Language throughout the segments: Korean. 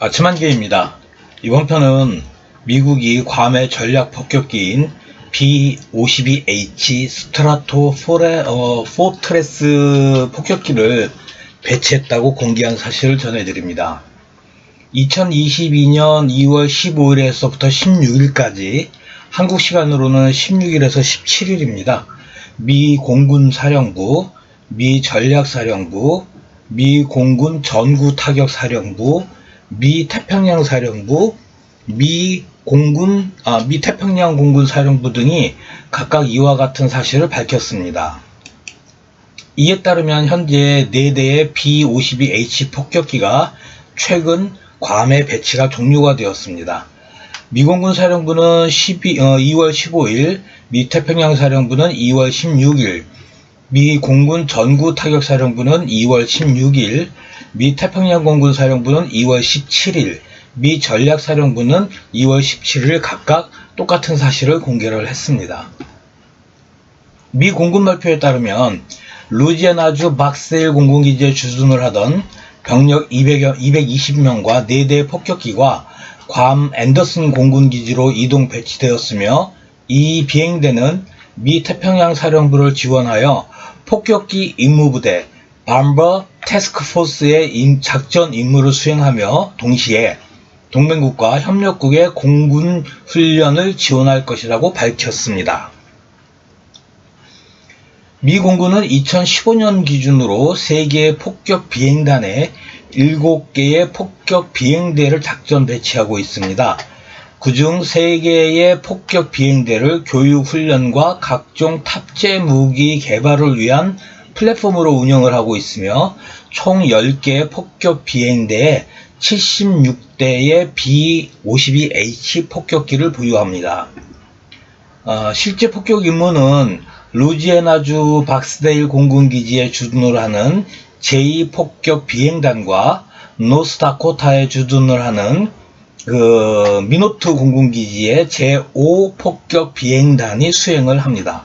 아침한개입니다. 이번 편은 미국이 괌의 전략 폭격기인 B-52H 스트라토 포트레스 폭격기를 배치했다고 공개한 사실을 전해드립니다. 2022년 2월 15일에서부터 16일까지 한국 시간으로는 16일에서 17일입니다. 미 공군 사령부, 미 전략사령부, 미 공군 전구타격사령부, 미 태평양 사령부, 미 태평양 공군 사령부 등이 각각 이와 같은 사실을 밝혔습니다. 이에 따르면 현재 4대의 B-52H 폭격기가 최근 괌에 배치가 종료가 되었습니다. 미 공군 사령부는 2월 15일, 미 태평양 사령부는 2월 16일, 미 공군 전구 타격 사령부는 2월 16일, 미 태평양 공군 사령부는 2월 17일, 미 전략 사령부는 2월 17일 각각 똑같은 사실을 공개를 했습니다. 미 공군 발표에 따르면 루이지애나주 박스데일 공군기지에 주둔을 하던 병력 220명과 4대의 폭격기가 괌 앤더슨 공군기지로 이동 배치되었으며, 이 비행대는 미 태평양 사령부를 지원하여 폭격기 임무부대 밤버 태스크포스의 작전 임무를 수행하며 동시에 동맹국과 협력국의 공군 훈련을 지원할 것이라고 밝혔습니다. 미 공군은 2015년 기준으로 3개의 폭격 비행단에 7개의 폭격 비행대를 작전 배치하고 있습니다. 그중 3개의 폭격 비행대를 교육 훈련과 각종 탑재 무기 개발을 위한 플랫폼으로 운영을 하고 있으며, 총 10개의 폭격 비행대에 76대의 B-52H 폭격기를 보유합니다. 실제 폭격 임무는 루이지애나주 박스데일 공군기지에 주둔을 하는 제2폭격 비행단과 노스다코타에 주둔을 하는 미노트 공군기지의 제5폭격 비행단이 수행을 합니다.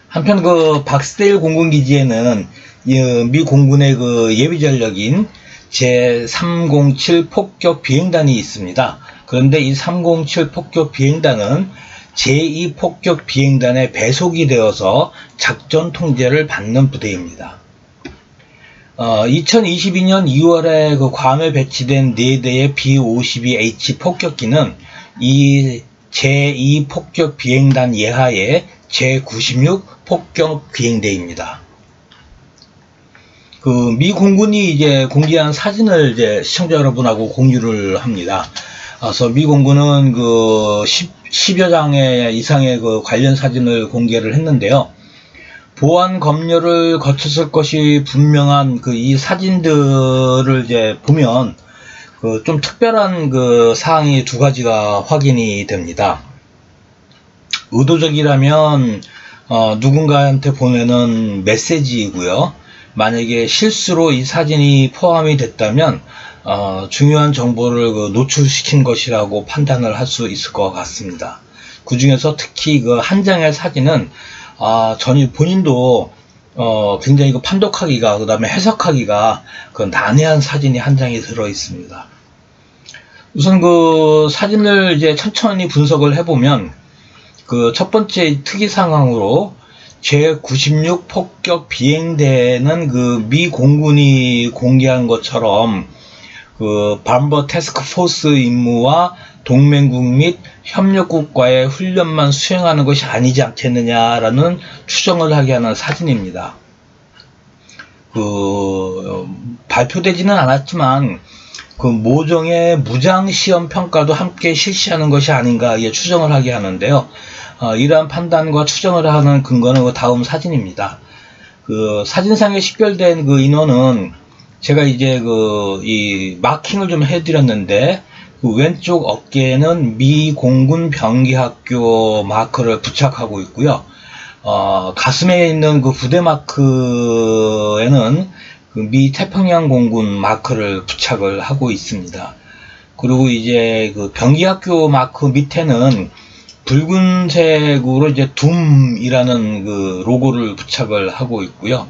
한편 박스데일 공군기지에는 미 공군의 예비 전력인 제307 폭격 비행단이 있습니다. 그런데 이 307 폭격 비행단은 제2폭격 비행단에 배속이 되어서 작전 통제를 받는 부대입니다. 2022년 2월에 괌에 배치된 4대의 B-52H 폭격기는 이 제2폭격 비행단 예하의 제96 폭격 비행대입니다. 미 공군이 이제 공개한 사진을 시청자 여러분하고 공유를 합니다. 그래서 미 공군은 10여 장의 이상의 관련 사진을 공개를 했는데요. 보안 검열을 거쳤을 것이 분명한 이 사진들을 보면 좀 특별한 사항이 2가지가 확인이 됩니다. 의도적이라면 누군가한테 보내는 메시지이고요. 만약에 실수로 이 사진이 포함이 됐다면 중요한 정보를 노출시킨 것이라고 판단을 할 수 있을 것 같습니다. 그 중에서 특히 한 장의 사진은 본인도 굉장히 판독하기가, 그 다음에 해석하기가 난해한 사진이 한 장이 들어 있습니다. 우선 사진을 천천히 분석을 해보면 첫 번째 특이 상황으로 제96 폭격 비행대는 미 공군이 공개한 것처럼 밤버 태스크포스 임무와 동맹국 및 협력국과의 훈련만 수행하는 것이 아니지 않겠느냐라는 추정을 하게 하는 사진입니다. 발표되지는 않았지만 모종의 무장시험 평가도 함께 실시하는 것이 아닌가 추정을 하게 하는데요. 이러한 판단과 추정을 하는 근거는 다음 사진입니다. 사진상에 식별된 인원은 제가 이 마킹을 좀 해드렸는데, 왼쪽 어깨에는 미 공군 병기학교 마크를 부착하고 있고요. 가슴에 있는 부대 마크에는 미 태평양 공군 마크를 부착을 하고 있습니다. 그리고 병기학교 마크 밑에는 붉은색으로 둠이라는 로고를 부착을 하고 있고요.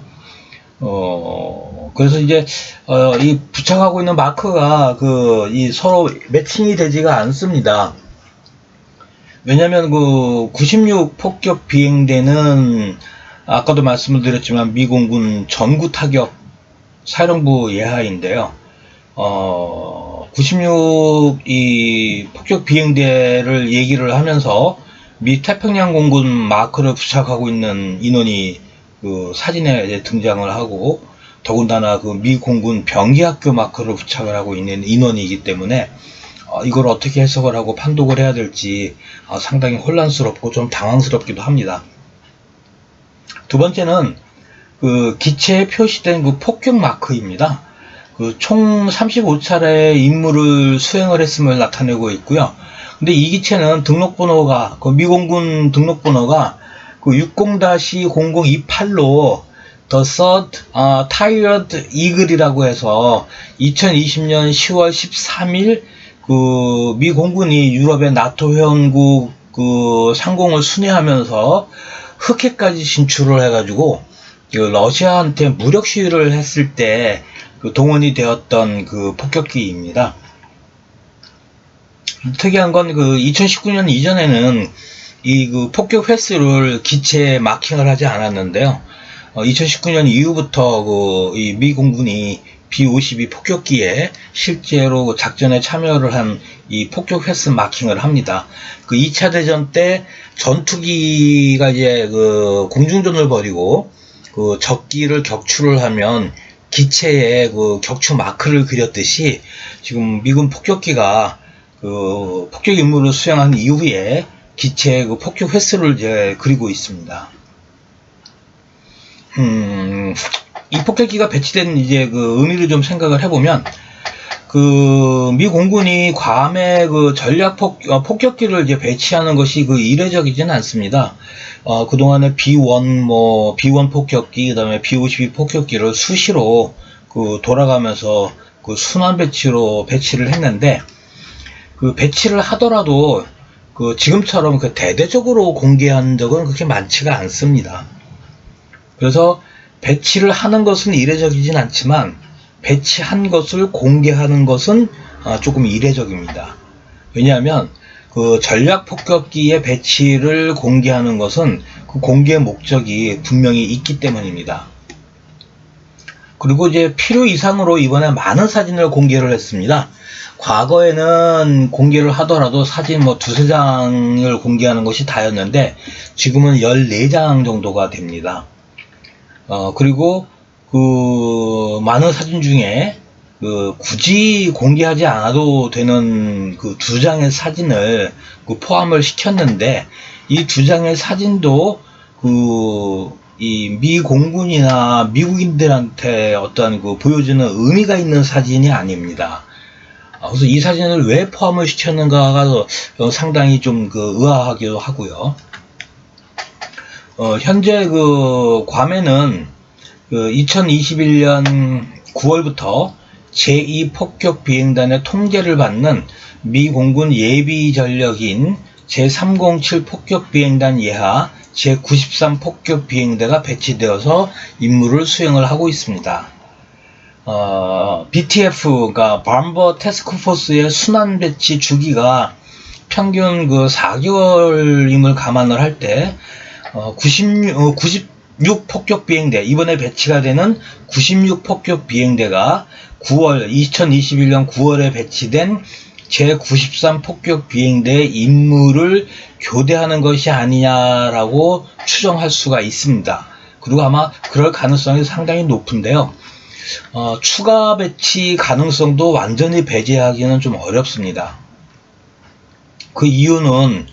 그래서 이제 이 부착하고 있는 마크가 이 서로 매칭이 되지가 않습니다. 왜냐면 96 폭격 비행대는 아까도 말씀을 드렸지만 미공군 전구 타격 사령부 예하인데요. 96 이 폭격 비행대를 얘기를 하면서 미 태평양 공군 마크를 부착하고 있는 인원이 사진에 등장을 하고, 더군다나 미 공군 병기학교 마크를 부착을 하고 있는 인원이기 때문에 이걸 어떻게 해석을 하고 판독을 해야 될지 상당히 혼란스럽고 좀 당황스럽기도 합니다. 두 번째는 기체에 표시된 폭격 마크입니다. 총 35차례의 임무를 수행을 했음을 나타내고 있고요. 근데 이 기체는 등록번호가, 미공군 등록번호가 60-0028로 The Third Tired Eagle이라고 해서 2020년 10월 13일 미 공군이 유럽의 나토 회원국 상공을 순회하면서 흑해까지 진출을 해가지고 러시아한테 무력 시위를 했을 때 동원이 되었던 폭격기입니다. 특이한 건 2019년 이전에는 이 폭격 횟수를 기체에 마킹을 하지 않았는데요. 2019년 이후부터 이 미 공군이 B-52 폭격기에 실제로 작전에 참여를 한 이 폭격 횟수 마킹을 합니다. 2차 대전 때 전투기가 이제 공중전을 벌이고 적기를 격추를 하면 기체에 격추 마크를 그렸듯이 지금 미군 폭격기가 폭격 임무를 수행한 이후에 기체의 폭격 횟수를 이제 그리고 있습니다. 이 폭격기가 배치된 이제 의미를 좀 생각을 해보면, 미 공군이 괌에 전략 폭격기를 이제 배치하는 것이 이례적이지는 않습니다. 그동안에 B1 폭격기, 그 다음에 B-52 폭격기를 수시로 돌아가면서 순환 배치로 배치를 했는데, 배치를 하더라도 지금처럼 대대적으로 공개한 적은 그렇게 많지가 않습니다. 그래서 배치를 하는 것은 이례적이진 않지만 배치한 것을 공개하는 것은 조금 이례적입니다. 왜냐하면 전략 폭격기의 배치를 공개하는 것은 공개 목적이 분명히 있기 때문입니다. 그리고 이제 필요 이상으로 이번에 많은 사진을 공개를 했습니다. 과거에는 공개를 하더라도 사진 두세 장을 공개하는 것이 다였는데 지금은 14장 정도가 됩니다. 그리고 많은 사진 중에 굳이 공개하지 않아도 되는 2장의 사진을 포함을 시켰는데, 이 2장의 사진도 이 미 공군이나 미국인들한테 어떤 보여주는 의미가 있는 사진이 아닙니다. 그래서 이 사진을 왜 포함을 시켰는가가 상당히 좀 의아하기도 하고요. 현재 괌에는 2021년 9월부터 제2 폭격 비행단의 통제를 받는 미 공군 예비 전력인 제307 폭격 비행단 예하 제93 폭격 비행대가 배치되어서 임무를 수행을 하고 있습니다. BTF가 밤버 태스크포스의 순환 배치 주기가 평균 4개월임을 감안을 할 때 96 폭격 비행대, 이번에 배치가 되는 96 폭격 비행대가 2021년 9월에 배치된 제93 폭격 비행대의 임무를 교대하는 것이 아니냐라고 추정할 수가 있습니다. 그리고 아마 그럴 가능성이 상당히 높은데요. 추가 배치 가능성도 완전히 배제하기는 좀 어렵습니다. 그 이유는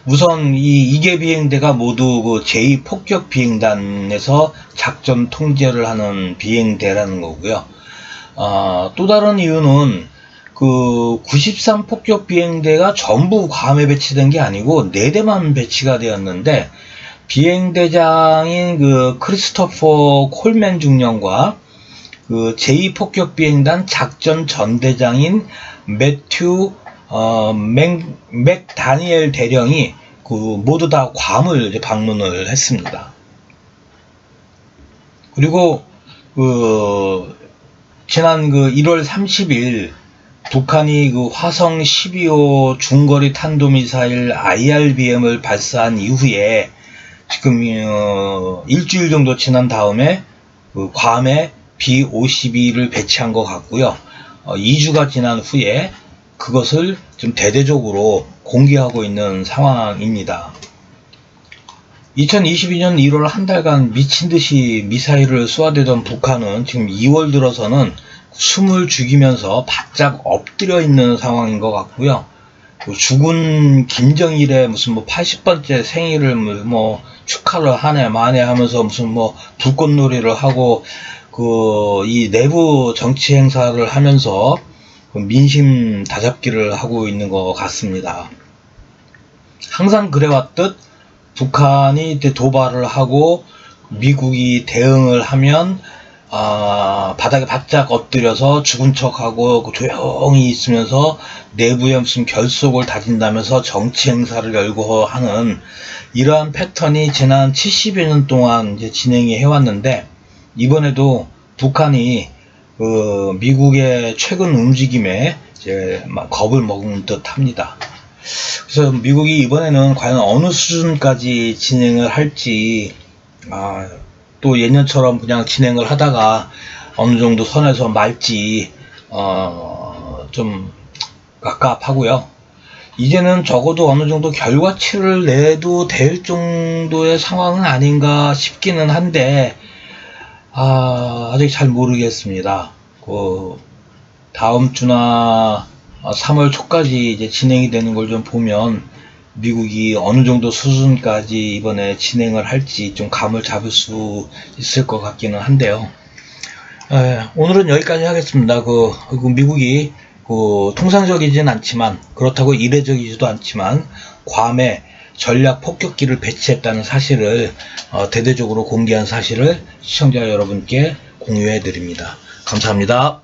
우선 이 2개 비행대가 모두 제2 폭격 비행단에서 작전 통제를 하는 비행대라는 거고요. 또 다른 이유는 93 폭격 비행대가 전부 괌에 배치된 게 아니고 4대만 배치가 되었는데, 비행대장인 크리스토퍼 콜맨 중령과 제2 폭격 비행단 작전 전대장인 매튜 맥다니엘 대령이 모두 다 괌을 이제 방문을 했습니다. 그리고 지난 1월 30일 북한이 화성 12호 중거리 탄도미사일 IRBM을 발사한 이후에 지금 일주일 정도 지난 다음에 괌에 B-52를 배치한 것 같고요. 2주가 지난 후에 그것을 좀 대대적으로 공개하고 있는 상황입니다. 2022년 1월 한 달간 미친듯이 미사일을 쏘아대던 북한은 지금 2월 들어서는 숨을 죽이면서 바짝 엎드려 있는 상황인 것 같고요. 죽은 김정일의 무슨 80번째 생일을 축하를 하네 마네 하면서 무슨 불꽃놀이를 하고 이 내부 정치 행사를 하면서 민심 다잡기를 하고 있는 것 같습니다. 항상 그래왔듯 북한이 도발을 하고 미국이 대응을 하면 바닥에 바짝 엎드려서 죽은 척하고 조용히 있으면서 내부에 무슨 결속을 다진다면서 정치 행사를 열고 하는 이러한 패턴이 지난 70여 년 동안 이제 진행이 해왔는데, 이번에도 북한이 미국의 최근 움직임에 이제 막 겁을 먹은 듯 합니다. 그래서 미국이 이번에는 과연 어느 수준까지 진행을 할지, 또 예년처럼 그냥 진행을 하다가 어느 정도 선에서 말지 좀 갑갑하고요. 이제는 적어도 어느 정도 결과치를 내도 될 정도의 상황은 아닌가 싶기는 한데, 아직 잘 모르겠습니다. 다음 주나 3월 초까지 이제 진행이 되는 걸 좀 보면 미국이 어느 정도 수준까지 이번에 진행을 할지 좀 감을 잡을 수 있을 것 같기는 한데요. 오늘은 여기까지 하겠습니다. 미국이 통상적이진 않지만, 그렇다고 이례적이지도 않지만 괌에 전략 폭격기를 배치했다는 사실을 대대적으로 공개한 사실을 시청자 여러분께 공유해 드립니다. 감사합니다.